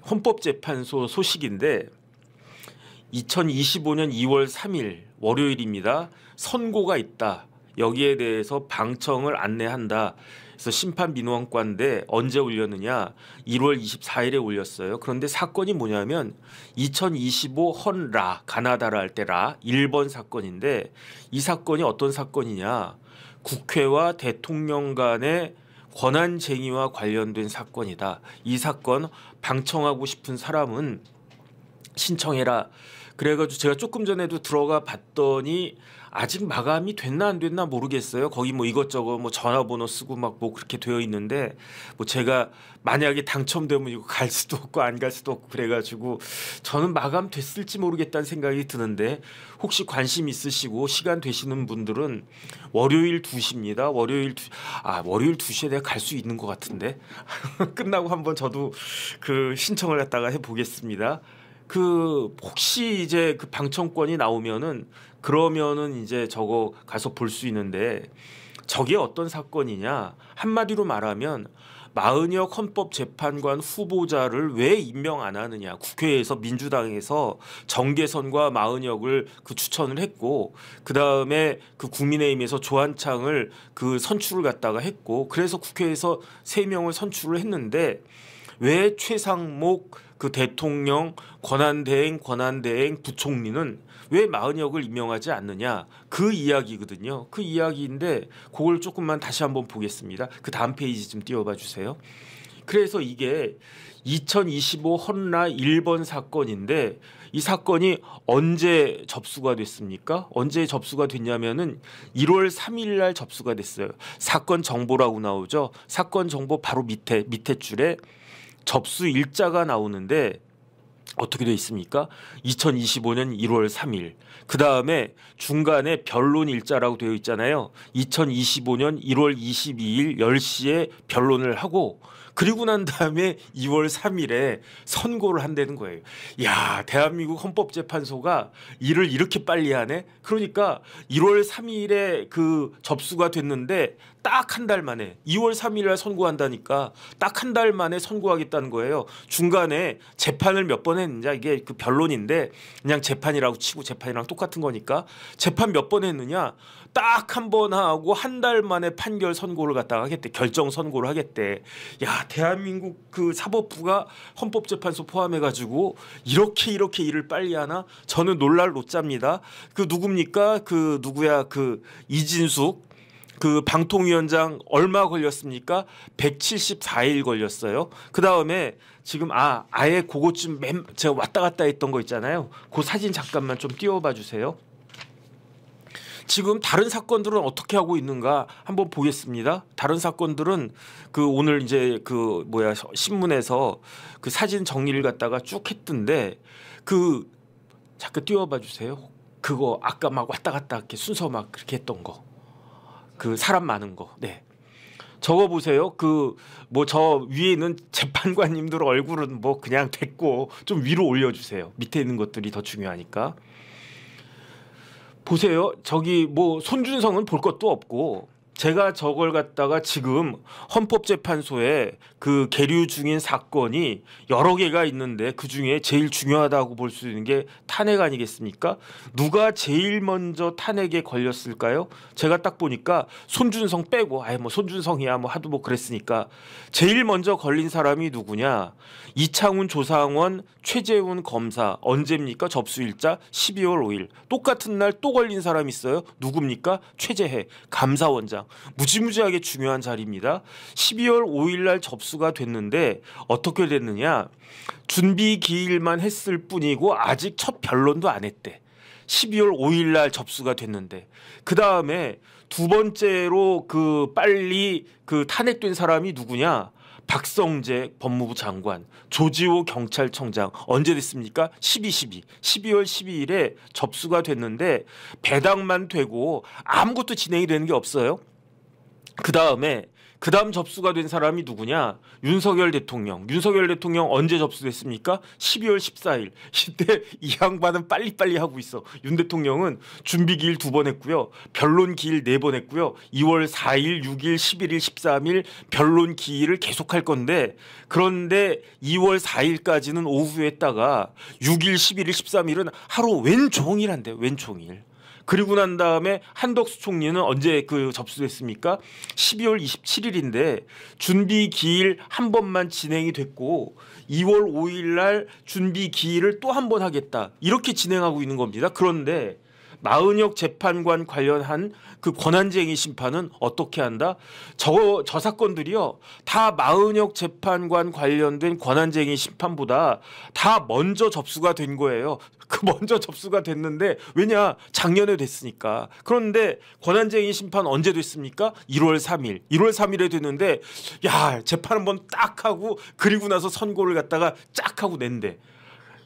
헌법재판소 소식인데 2025년 2월 3일 월요일입니다. 선고가 있다. 여기에 대해서 방청을 안내한다. 그래서 심판민원관인데 언제 올렸느냐? 1월 24일에 올렸어요. 그런데 사건이 뭐냐면 2025 헌라 가나다라 할 때 라 1번 사건인데 이 사건이 어떤 사건이냐? 국회와 대통령 간의 권한쟁의와 관련된 사건이다. 이 사건 방청하고 싶은 사람은 신청해라. 그래가지고 제가 조금 전에도 들어가 봤더니 아직 마감이 됐나 안 됐나 모르겠어요. 거기 뭐 이것저것 뭐 전화번호 쓰고 막 뭐 그렇게 되어 있는데 뭐 제가 만약에 당첨되면 이거 갈 수도 없고 안 갈 수도 없고 그래가지고 저는 마감 됐을지 모르겠다는 생각이 드는데 혹시 관심 있으시고 시간 되시는 분들은 월요일 2시입니다. 월요일 2시에 내가 갈 수 있는 것 같은데 끝나고 한번 저도 그 신청을 갖다가 해보겠습니다. 그 혹시 이제 그 방청권이 나오면은 그러면은 이제 저거 가서 볼 수 있는데 저게 어떤 사건이냐? 한마디로 말하면 마은혁 헌법재판관 후보자를 왜 임명 안 하느냐? 국회에서 민주당에서 정계선과 마은혁을 그 추천을 했고 그 다음에 그 국민의힘에서 조한창을 그 선출을 갖다가 했고 그래서 국회에서 3명을 선출을 했는데 왜 최상목 그 대통령 권한대행 부총리는 왜 마은혁을 임명하지 않느냐 그 이야기거든요. 그 이야기인데 그걸 조금만 다시 한번 보겠습니다. 그 다음 페이지 좀 띄워봐 주세요. 그래서 이게 2025 헌라 1번 사건인데 이 사건이 언제 접수가 됐습니까? 언제 접수가 됐냐면은 1월 3일 날 접수가 됐어요. 사건 정보라고 나오죠. 사건 정보 바로 밑에 줄에 접수 일자가 나오는데 어떻게 돼 있습니까? 2025년 1월 3일. 그 다음에 중간에 변론 일자라고 되어 있잖아요. 2025년 1월 22일 10시에 변론을 하고 그리고 난 다음에 2월 3일에 선고를 한다는 거예요. 야, 대한민국 헌법재판소가 일을 이렇게 빨리 하네. 그러니까 1월 3일에 그 접수가 됐는데 딱 한 달 만에 2월 3일에 선고한다니까 딱 한 달 만에 선고하겠다는 거예요. 중간에 재판을 몇 번 했느냐 이게 그 변론인데 그냥 재판이라고 치고 재판이랑 똑같은 거니까 재판 몇 번 했느냐 딱 한 번 하고 한 달 만에 판결 선고를 갖다가 하겠대. 결정 선고를 하겠대. 야, 대한민국 그 사법부가 헌법재판소 포함해가지고 이렇게 일을 빨리 하나? 저는 놀랄 노짜입니다. 그 누굽니까? 그 누구야? 그 이진숙 그 방통위원장 얼마 걸렸습니까? 174일 걸렸어요. 그 다음에 지금 아예 그것 좀 제가 왔다 갔다 했던 거 있잖아요. 그 사진 잠깐만 좀 띄워봐 주세요. 지금 다른 사건들은 어떻게 하고 있는가 한번 보겠습니다. 다른 사건들은 그 오늘 이제 그 뭐야 신문에서 그 사진 정리를 갖다가 쭉 했던데 그 잠깐 띄워봐 주세요. 그거 아까 막 왔다 갔다 이렇게 순서 막 그렇게 했던 거. 그 사람 많은 거. 네. 저거 보세요. 그 뭐 저 위에 있는 재판관님들 얼굴은 뭐 그냥 됐고 좀 위로 올려주세요. 밑에 있는 것들이 더 중요하니까. 보세요. 저기 뭐 손준성은 볼 것도 없고 제가 저걸 갖다가 지금 헌법재판소에 그 계류 중인 사건이 여러 개가 있는데 그중에 제일 중요하다고 볼 수 있는 게 탄핵 아니겠습니까? 누가 제일 먼저 탄핵에 걸렸을까요? 제가 딱 보니까 손준성 빼고 뭐 손준성이야 뭐 하도 뭐 그랬으니까 제일 먼저 걸린 사람이 누구냐? 이창훈 조상원 최재훈 검사 언제입니까? 접수일자 12월 5일. 똑같은 날 또 걸린 사람 있어요. 누굽니까? 최재해 감사원장. 무지무지하게 중요한 자리입니다. 12월 5일 날 접수가 됐는데 어떻게 됐느냐? 준비 기일만 했을 뿐이고 아직 첫 변론도 안 했대. 12월 5일 날 접수가 됐는데 그 다음에 두 번째로 그 빨리 그 탄핵된 사람이 누구냐? 박성재 법무부 장관, 조지호 경찰청장 언제 됐습니까? 12월 12일에 접수가 됐는데 배당만 되고 아무것도 진행이 되는 게 없어요. 그 다음에 그 다음 접수가 된 사람이 누구냐? 윤석열 대통령. 윤석열 대통령 언제 접수됐습니까? 12월 14일. 이때 이 양반은 빨리빨리 하고 있어. 윤 대통령은 준비 기일 2번 했고요. 변론 기일 4번 했고요. 2월 4일, 6일, 11일, 13일 변론 기일을 계속할 건데, 그런데 2월 4일까지는 오후에 했다가 6일, 11일, 13일은 하루 왼종일 한대요. 왼종일. 그리고 난 다음에 한덕수 총리는 언제 그 접수됐습니까? 12월 27일인데 준비 기일 한 번만 진행이 됐고 2월 5일 날 준비 기일을 또 한 번 하겠다. 이렇게 진행하고 있는 겁니다. 그런데 마은혁 재판관 관련한 그 권한쟁의 심판은 어떻게 한다? 저 사건들이요. 다 마은혁 재판관 관련된 권한쟁의 심판보다 다 먼저 접수가 된 거예요. 그 먼저 접수가 됐는데 왜냐? 작년에 됐으니까. 그런데 권한쟁의 심판 언제 됐습니까? 1월 3일. 1월 3일에 됐는데 야, 재판 한번 딱 하고 그리고 나서 선고를 갖다가 쫙 하고 낸대.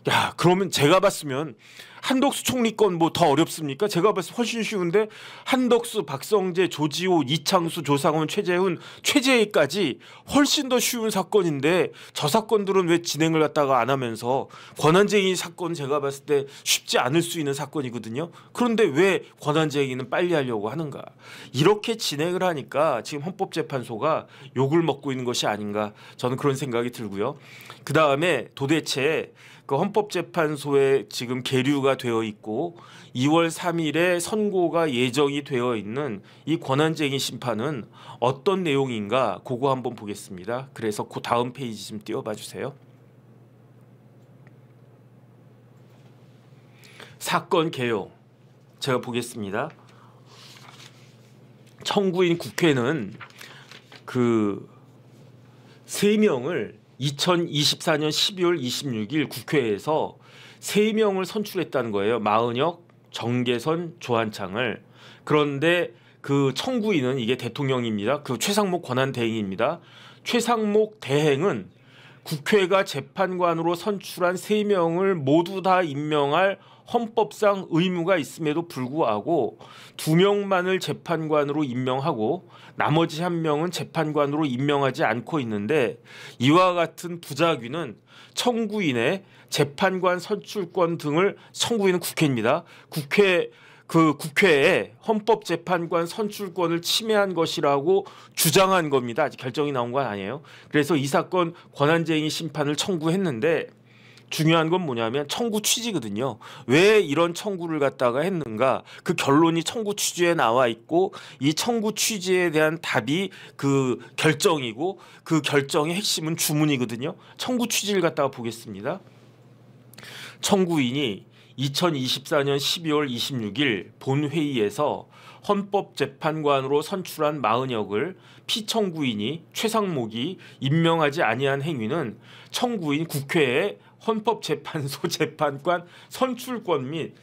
야, 그러면 제가 봤으면 한덕수 총리 건 뭐 더 어렵습니까? 제가 봤을 때 훨씬 쉬운데 한덕수, 박성재, 조지호, 이창수, 조상훈, 최재훈, 최재희까지 훨씬 더 쉬운 사건인데 저 사건들은 왜 진행을 갖다가 안 하면서 권한쟁의 사건 제가 봤을 때 쉽지 않을 수 있는 사건이거든요. 그런데 왜 권한쟁의는 빨리 하려고 하는가? 이렇게 진행을 하니까 지금 헌법재판소가 욕을 먹고 있는 것이 아닌가 저는 그런 생각이 들고요. 그 다음에 도대체 그 헌법재판소에 지금 계류가 되어 있고 2월 3일에 선고가 예정이 되어 있는 이 권한쟁의 심판은 어떤 내용인가 그거 한번 보겠습니다. 그래서 그 다음 페이지 좀 띄워봐 주세요. 사건 개요. 제가 보겠습니다. 청구인 국회는 그 3명을 2024년 12월 26일 국회에서 3명을 선출했다는 거예요. 마은혁, 정계선, 조한창을. 그런데 그 청구인은 이게 대통령입니다. 그 최상목 권한대행입니다. 최상목 대행은 국회가 재판관으로 선출한 3명을 모두 다 임명할 헌법상 의무가 있음에도 불구하고 2명만을 재판관으로 임명하고 나머지 1명은 재판관으로 임명하지 않고 있는데 이와 같은 부작위는 청구인의 재판관 선출권 등을 청구인은 국회입니다. 국회에 헌법재판관 선출권을 침해한 것이라고 주장한 겁니다. 아직 결정이 나온 건 아니에요. 그래서 이 사건 권한쟁의 심판을 청구했는데 중요한 건 뭐냐면 청구 취지거든요. 왜 이런 청구를 갖다가 했는가? 그 결론이 청구 취지에 나와 있고 이 청구 취지에 대한 답이 그 결정이고 그 결정의 핵심은 주문이거든요. 청구 취지를 갖다가 보겠습니다. 청구인이 2024년 12월 26일 본회의에서 헌법재판관으로 선출한 마은혁을 피청구인이 최상목이 임명하지 아니한 행위는 청구인 국회에 헌법재판소 재판관 선출권 및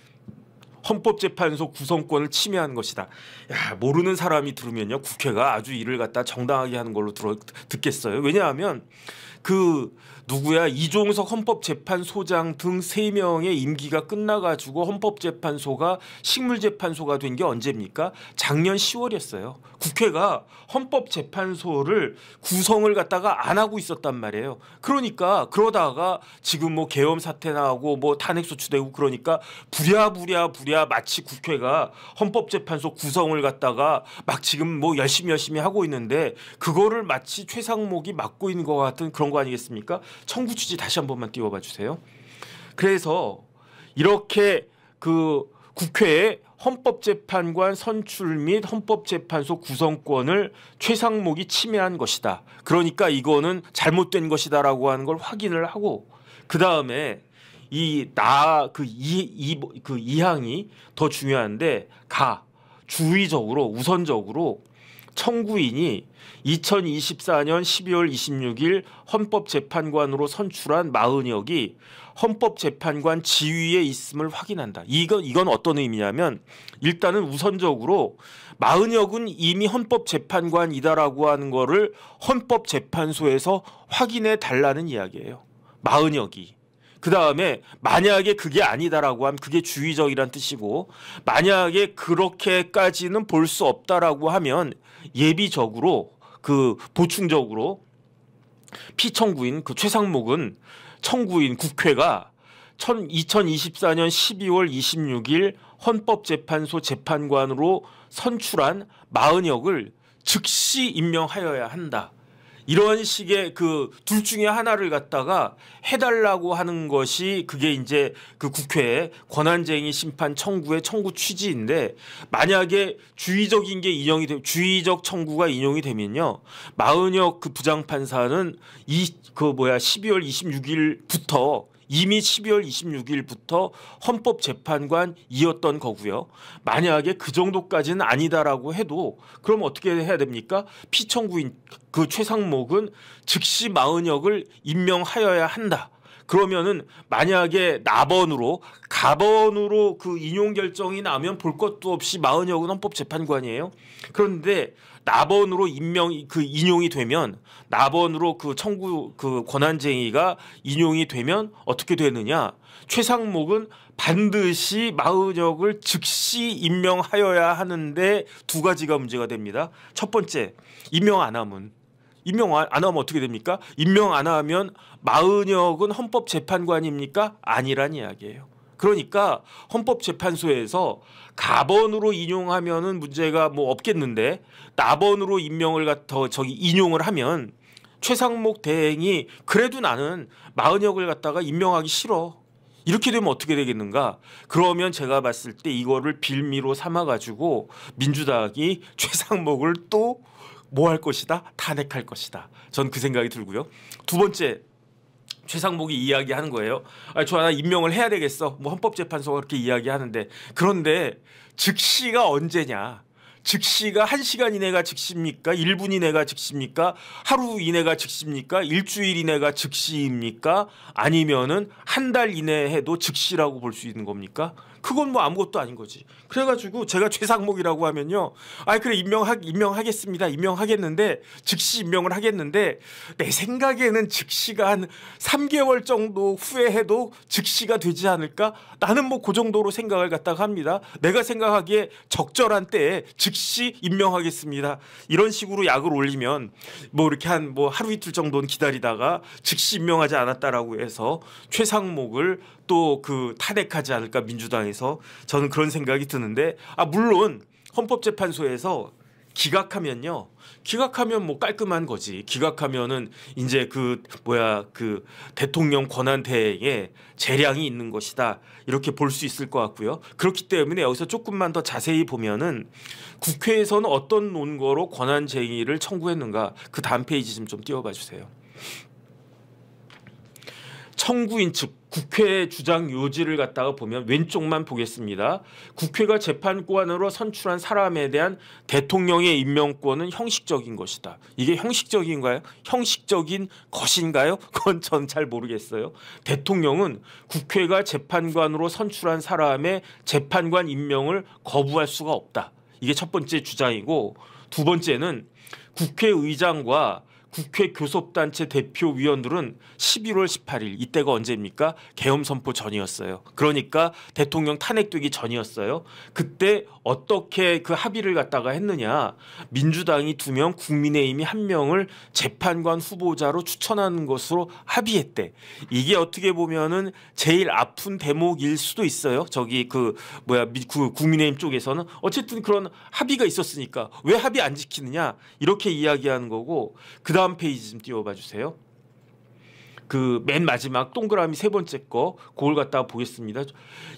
헌법재판소 구성권을 침해한 것이다. 야, 모르는 사람이 들으면요, 국회가 아주 일을 갖다 정당하게 하는 걸로 듣겠어요. 왜냐하면 그 누구야 이종석 헌법재판소장 등 3명의 임기가 끝나가지고 헌법재판소가 식물재판소가 된 게 언제입니까? 작년 10월이었어요. 국회가 헌법재판소를 구성을 갖다가 안 하고 있었단 말이에요. 그러니까 그러다가 지금 뭐 계엄 사태 나오고 뭐 탄핵 소추되고 그러니까 부랴 마치 국회가 헌법재판소 구성을 갖다가 막 지금 뭐 열심히 하고 있는데 그거를 마치 최상목이 맡고 있는 것 같은 그런 거 아니겠습니까? 청구 취지 다시 한 번만 띄워봐 주세요. 그래서 이렇게 그 국회에 헌법재판관 선출 및 헌법재판소 구성권을 최상목이 침해한 것이다. 그러니까 이거는 잘못된 것이다라고 하는 걸 확인을 하고 그 다음에 이 항이 더 중요한데 주의적으로 우선적으로 청구인이 2024년 12월 26일 헌법재판관으로 선출한 마은혁이 헌법재판관 지위에 있음을 확인한다. 이건 어떤 의미냐면 일단은 우선적으로 마은혁은 이미 헌법재판관이다라고 하는 거를 헌법재판소에서 확인해 달라는 이야기예요. 마은혁이. 그 다음에 만약에 그게 아니다라고 하면 그게 주의적이란 뜻이고 만약에 그렇게까지는 볼 수 없다라고 하면 예비적으로 그 보충적으로 피청구인 그 최상목은 청구인 국회가 2024년 12월 26일 헌법재판소 재판관으로 선출한 마은혁을 즉시 임명하여야 한다. 이런 식의 그 둘 중에 하나를 갖다가 해달라고 하는 것이 그게 이제 그 국회의 권한쟁의 심판 청구의 청구 취지인데, 만약에 주의적인 게 인용이 되, 주의적 청구가 인용이 되면요, 마은혁 그 부장판사는 12월 26일부터 이미 12월 26일부터 헌법재판관이었던 거고요. 만약에 그 정도까지는 아니다라고 해도 그럼 어떻게 해야 됩니까? 피청구인 그 최상목은 즉시 마은혁을 임명하여야 한다. 그러면은 만약에 나번으로 가번으로 그 인용 결정이 나면 볼 것도 없이 마은혁은 헌법재판관이에요. 그런데 나번으로 인용이 되면, 나번으로 그 청구 그 권한쟁의가 인용이 되면 어떻게 되느냐? 최상목은 반드시 마은혁을 즉시 임명하여야 하는데 두 가지가 문제가 됩니다. 첫 번째, 임명 안 하면 어떻게 됩니까? 임명 안 하면 마은혁은 헌법재판관입니까? 아니란 이야기예요. 그러니까 헌법재판소에서 가번으로 인용하면은 문제가 뭐 없겠는데, 나번으로 인용을 하면 최상목 대행이 그래도 나는 마은혁을 갖다가 임명하기 싫어, 이렇게 되면 어떻게 되겠는가? 그러면 제가 봤을 때 이거를 빌미로 삼아 가지고 민주당이 최상목을 또 뭐 할 것이다? 탄핵할 것이다. 전 그 생각이 들고요. 두 번째, 최상목이 이야기하는 거예요. 저 하나 임명을 해야 되겠어. 뭐 헌법재판소가 그렇게 이야기하는데, 그런데 즉시가 언제냐? 즉시가 1시간 이내가 즉시입니까? 1분 이내가 즉시입니까? 하루 이내가 즉시입니까? 일주일 이내가 즉시입니까? 아니면은 한 달 이내 해도 즉시라고 볼 수 있는 겁니까? 그건 뭐 아무것도 아닌 거지. 그래가지고 제가 최상목이라고 하면요, 그래 임명하겠습니다. 임명하겠는데 즉시 임명을 하겠는데, 내 생각에는 즉시가 한 3개월 정도 후에 해도 즉시가 되지 않을까? 나는 뭐 그 정도로 생각을 갖다가 합니다. 내가 생각하기에 적절한 때에 즉시 임명하겠습니다. 이런 식으로 약을 올리면 뭐 이렇게 한 뭐 하루 이틀 정도는 기다리다가 즉시 임명하지 않았다라고 해서 최상목을 또 그 탄핵하지 않을까, 민주당에서. 저는 그런 생각이 드는데, 물론 헌법재판소에서 기각하면 뭐 깔끔한 거지. 기각하면은 이제 그 대통령 권한 대행에 재량이 있는 것이다, 이렇게 볼 수 있을 것 같고요. 그렇기 때문에 여기서 조금만 더 자세히 보면은 국회에서는 어떤 논거로 권한쟁의를 청구했는가, 그 다음 페이지 좀 띄워봐 주세요. 청구인 측 국회 주장 요지를 갖다가 보면 왼쪽만 보겠습니다. 국회가 재판관으로 선출한 사람에 대한 대통령의 임명권은 형식적인 것이다. 이게 형식적인가요? 형식적인 것인가요? 그건 전 잘 모르겠어요. 대통령은 국회가 재판관으로 선출한 사람의 재판관 임명을 거부할 수가 없다. 이게 첫 번째 주장이고, 두 번째는 국회의장과 국회 교섭단체 대표위원들은 11월 18일, 이때가 언제입니까? 계엄선포 전이었어요. 그러니까 대통령 탄핵되기 전이었어요. 그때 어떻게 그 합의를 갖다가 했느냐? 민주당이 2명, 국민의힘이 1명을 재판관 후보자로 추천하는 것으로 합의했대. 이게 어떻게 보면은 제일 아픈 대목일 수도 있어요. 국민의힘 쪽에서는 어쨌든 그런 합의가 있었으니까 왜 합의 안 지키느냐, 이렇게 이야기하는 거고. 그 다음 페이지 좀 띄워봐 주세요. 그 맨 마지막 동그라미 세 번째 거, 그걸 갖다가 보겠습니다.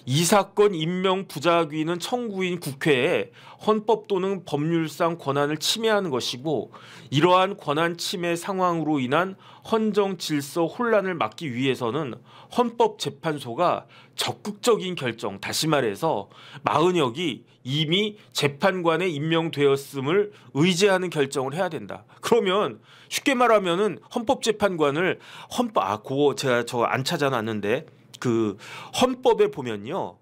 이 사건 임명 부작위는 청구인 국회에 헌법 또는 법률상 권한을 침해하는 것이고, 이러한 권한 침해 상황으로 인한 헌정 질서 혼란을 막기 위해서는 헌법재판소가 적극적인 결정, 다시 말해서 마은혁이 이미 재판관에 임명되었음을 의제하는 결정을 해야 된다. 그러면 쉽게 말하면은 헌법재판관을 그거 제가 안 찾아놨는데, 그 헌법에 보면요,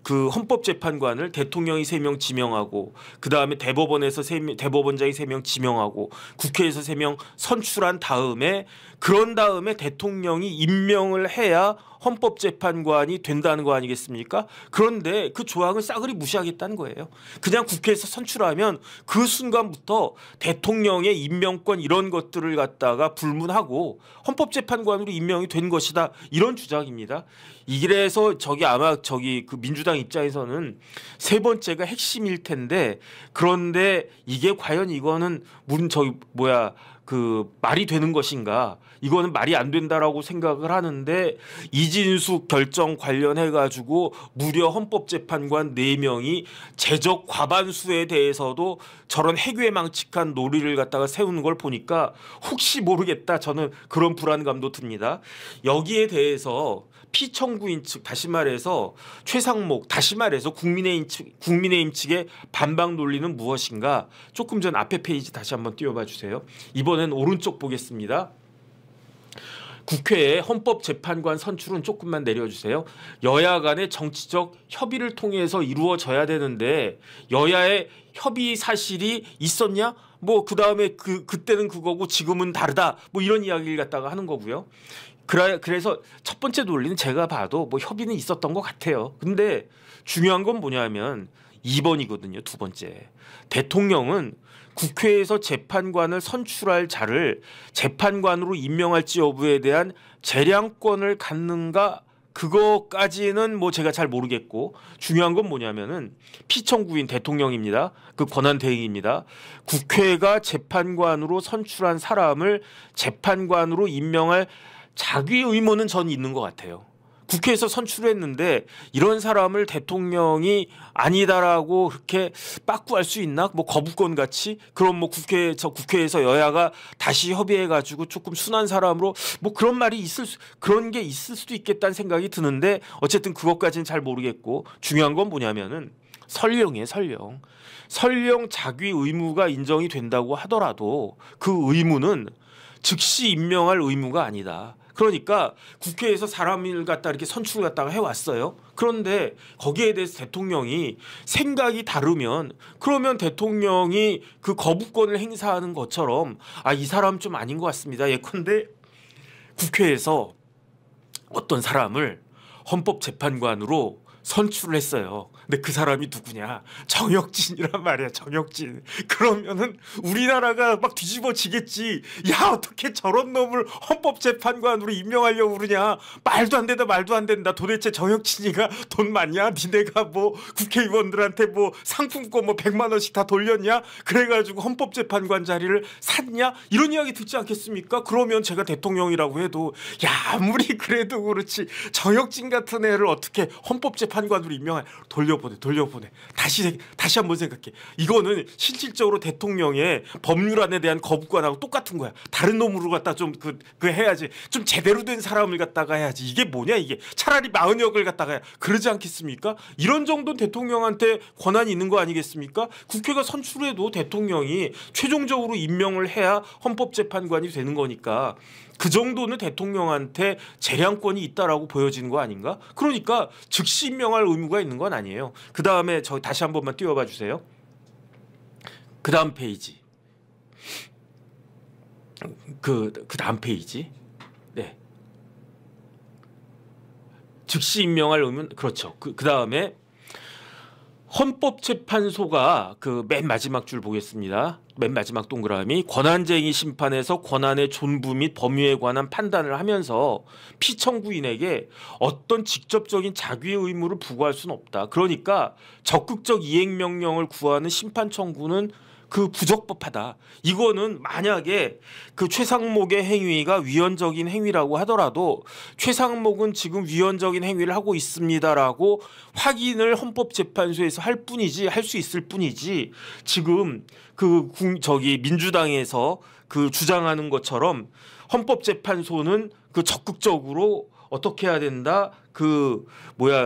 그 헌법재판관을 대통령이 3명 지명하고 그다음에 대법원에서 대법원장이 3명 지명하고 국회에서 3명 선출한 다음에 그런 다음에 대통령이 임명을 해야 헌법재판관이 된다는 거 아니겠습니까? 그런데 그 조항을 싸그리 무시하겠다는 거예요. 그냥 국회에서 선출하면 그 순간부터 대통령의 임명권 이런 것들을 갖다가 불문하고 헌법재판관으로 임명이 된 것이다. 이런 주장입니다. 이래서 아마 그 민주당 입장에서는 세 번째가 핵심일 텐데 그런데 이게 과연 이거는 말이 되는 것인가? 이거는 말이 안 된다라고 생각을 하는데 이진숙 결정 관련해 가지고 무려 헌법재판관 4명이 재적 과반수에 대해서도 저런 해괴망측한 논리를 갖다가 세우는 걸 보니까 혹시 모르겠다 저는 그런 불안감도 듭니다. 여기에 대해서 피청구인 측 다시 말해서 최상목 다시 말해서 국민의힘 측의 반박 논리는 무엇인가? 조금 전 앞에 페이지 다시 한번 띄워봐 주세요. 이번엔 오른쪽 보겠습니다. 국회의 헌법재판관 선출은 조금만 내려주세요. 여야 간의 정치적 협의를 통해서 이루어져야 되는데 여야의 협의 사실이 있었냐? 그다음에 그때는 그거고 지금은 다르다. 이런 이야기를 갖다가 하는 거고요. 그래서 첫 번째 논리는 제가 봐도 협의는 있었던 것 같아요. 근데 중요한 건 뭐냐면 2번이거든요. 두 번째. 대통령은 국회에서 재판관을 선출할 자를 재판관으로 임명할지 여부에 대한 재량권을 갖는가 그거까지는 제가 잘 모르겠고 중요한 건 뭐냐면은 피청구인 대통령입니다. 그 권한 대행입니다. 국회가 재판관으로 선출한 사람을 재판관으로 임명할 자기 의무는 전 있는 것 같아요. 국회에서 선출했는데 이런 사람을 대통령이 아니다라고 그렇게 빠꾸할 수 있나? 거부권 같이? 그럼 국회에서 여야가 다시 협의해가지고 조금 순한 사람으로 그런 게 있을 수도 있겠다는 생각이 드는데 어쨌든 그것까지는 잘 모르겠고 중요한 건 뭐냐면은 설령이에요. 설령 자기 의무가 인정이 된다고 하더라도 그 의무는 즉시 임명할 의무가 아니다. 그러니까 국회에서 사람을 갖다 이렇게 선출을 갖다가 해왔어요. 그런데 거기에 대해서 대통령이 생각이 다르면 그러면 대통령이 그 거부권을 행사하는 것처럼 이 사람 좀 아닌 것 같습니다. 예컨대 국회에서 어떤 사람을 헌법재판관으로 선출을 했어요. 근데 그 사람이 누구냐? 정혁진이란 말이야. 정혁진. 그러면은 우리나라가 막 뒤집어지겠지. 야 어떻게 저런 놈을 헌법재판관으로 임명하려고 그러냐. 말도 안 된다. 도대체 정혁진이가 돈 많냐? 니네가 국회의원들한테 상품권 100만 원씩 다 돌렸냐? 그래가지고 헌법재판관 자리를 샀냐? 이런 이야기 듣지 않겠습니까? 그러면 제가 대통령이라고 해도 야 아무리 그래도 그렇지 정혁진 같은 애를 어떻게 헌법재판관으로 임명할 돌려보내. 다시 한번 생각해. 이거는 실질적으로 대통령의 법률안에 대한 거부권하고 똑같은 거야. 다른 놈으로 갖다 좀 해야지. 좀 제대로 된 사람을 갖다가 해야지. 이게 뭐냐 이게. 차라리 마흔역을 갖다가 해야. 그러지 않겠습니까? 이런 정도는 대통령한테 권한이 있는 거 아니겠습니까? 국회가 선출해도 대통령이 최종적으로 임명을 해야 헌법재판관이 되는 거니까 그 정도는 대통령한테 재량권이 있다라고 보여지는 거 아닌가? 그러니까 즉시 임명할 의무가 있는 건 아니에요. 그 다음에 다시 한 번만 띄워봐 주세요. 그 다음 페이지. 그 다음 페이지. 네. 즉시 임명할 의무는 그렇죠. 그 다음에 헌법재판소가 맨 마지막 줄 보겠습니다. 맨 마지막 동그라미 권한쟁의 심판에서 권한의 존부 및 범위에 관한 판단을 하면서 피청구인에게 어떤 직접적인 자기의 의무를 부과할 수는 없다. 그러니까 적극적 이행명령을 구하는 심판 청구는 부적법하다. 이거는 만약에 최상목의 행위가 위헌적인 행위라고 하더라도 최상목은 지금 위헌적인 행위를 하고 있습니다라고 확인을 헌법재판소에서 할 수 있을 뿐이지 지금 민주당에서 주장하는 것처럼 헌법재판소는 적극적으로 어떻게 해야 된다?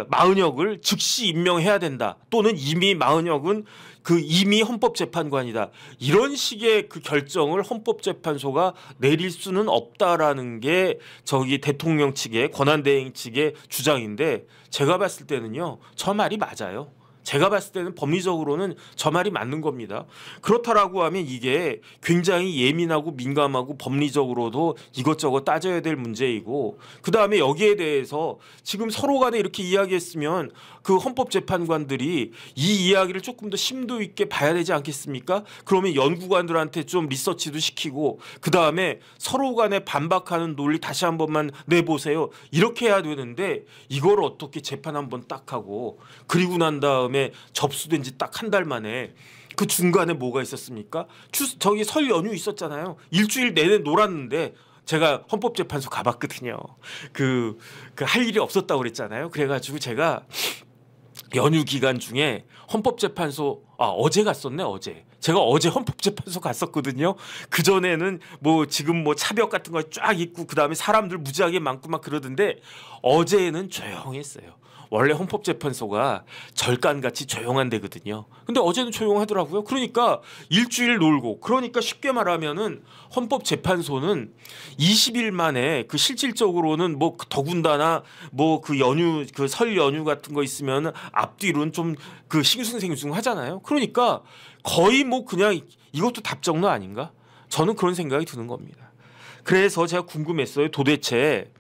마흔역을 즉시 임명해야 된다. 또는 이미 마흔역은 그 이미 헌법재판관이다. 이런 식의 그 결정을 헌법재판소가 내릴 수는 없다라는 게 저기 대통령 측의 권한대행 측의 주장인데 제가 봤을 때는요. 저 말이 맞아요. 제가 봤을 때는 법리적으로는 저 말이 맞는 겁니다. 그렇다라고 하면 이게 굉장히 예민하고 민감하고 법리적으로도 이것저것 따져야 될 문제이고 그다음에 여기에 대해서 지금 서로 간에 이렇게 이야기했으면 그 헌법재판관들이 이 이야기를 조금 더 심도 있게 봐야 되지 않겠습니까? 그러면 연구관들한테 좀 리서치도 시키고 그다음에 서로 간에 반박하는 논리 다시 한 번만 내보세요. 이렇게 해야 되는데 이걸 어떻게 재판 한 번 딱 하고 그리고 난 다음에 접수된 지 딱 한 달 만에 그 중간에 뭐가 있었습니까? 저기 설 연휴 있었잖아요. 일주일 내내 놀았는데 제가 헌법재판소 가봤거든요. 그 할 일이 없었다고 그랬잖아요. 그래가지고 제가 연휴 기간 중에 헌법재판소 어제 갔었네 어제. 제가 어제 헌법재판소 갔었거든요. 그 전에는 뭐 지금 뭐 차벽 같은 거 쫙 있고 그 다음에 사람들 무지하게 많고 막 그러던데 어제는 조용했어요. 원래 헌법재판소가 절간같이 조용한 데거든요. 근데 어제는 조용하더라고요. 그러니까 일주일 놀고 그러니까 쉽게 말하면은 헌법재판소는 20일 만에 그 실질적으로는 뭐 더군다나 뭐 그 연휴 그 설 연휴 같은 거 있으면 앞뒤로는 좀 그 싱숭생숭하잖아요. 그러니까 거의 뭐 그냥 이것도 답정너 아닌가? 저는 그런 생각이 드는 겁니다. 그래서 제가 궁금했어요. 도대체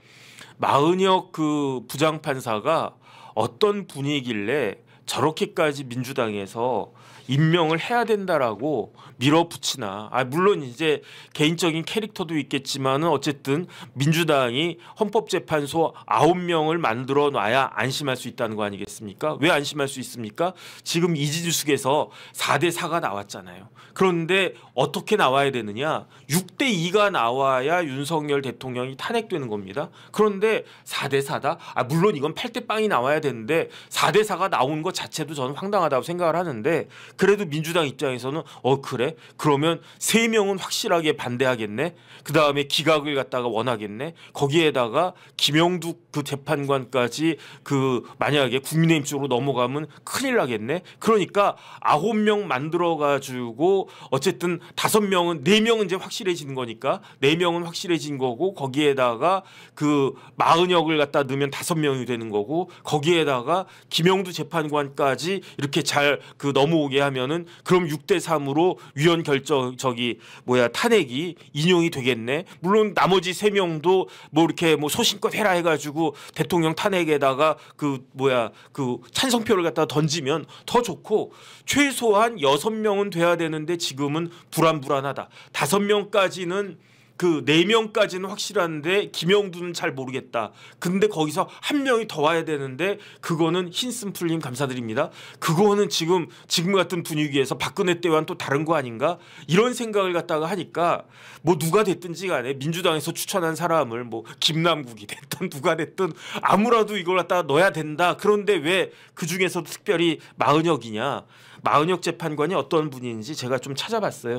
마은혁 그 부장판사가 어떤 분이길래 저렇게까지 민주당에서 임명을 해야 된다라고 밀어붙이나. 물론 이제 개인적인 캐릭터도 있겠지만은 어쨌든 민주당이 헌법재판소 9명을 만들어 놔야 안심할 수 있다는 거 아니겠습니까? 왜 안심할 수 있습니까? 지금 이지주숙에서 4대 4가 나왔잖아요. 그런데 어떻게 나와야 되느냐? 6대 2가 나와야 윤석열 대통령이 탄핵되는 겁니다. 그런데 4대 4다? 물론 이건 8대 빵이 나와야 되는데 4대 4가 나온 것 자체도 저는 황당하다고 생각을 하는데 그래도 민주당 입장에서는 그래? 그러면 3명은 확실하게 반대하겠네. 그다음에 기각을 갖다가 원하겠네. 거기에다가 김영두 그 재판관까지 그 만약에 국민의힘 쪽으로 넘어가면 큰일 나겠네. 그러니까 9명 만들어 가지고 어쨌든 5명은 4명은 이제 확실해지는 거니까 4명은 확실해진 거고 거기에다가 그 마은혁을 갖다 넣으면 5명이 되는 거고 거기에다가 김영두 재판관까지 이렇게 잘 그 넘어오게 하면은 그럼 6대 3으로 위헌 결정 탄핵이 인용이 되겠네. 물론 나머지 3명도 뭐 이렇게 뭐 소신껏 해라 해가지고 대통령 탄핵에다가 그 찬성표를 갖다 던지면 더 좋고 최소한 6명은 돼야 되는데 지금은 불안불안하다. 5명까지는 그 4명까지는 확실한데 김영두는 잘 모르겠다. 근데 거기서 1명이 더 와야 되는데 그거는 흰슴풀님 감사드립니다. 그거는 지금 같은 분위기에서 박근혜 때와는 또 다른 거 아닌가? 이런 생각을 갖다가 하니까 뭐 누가 됐든지 간에 민주당에서 추천한 사람을 뭐 김남국이 됐든 누가 됐든 아무라도 이걸 갖다가 넣어야 된다. 그런데 왜 그중에서도 특별히 마은혁이냐? 마은혁 재판관이 어떤 분인지 제가 좀 찾아봤어요.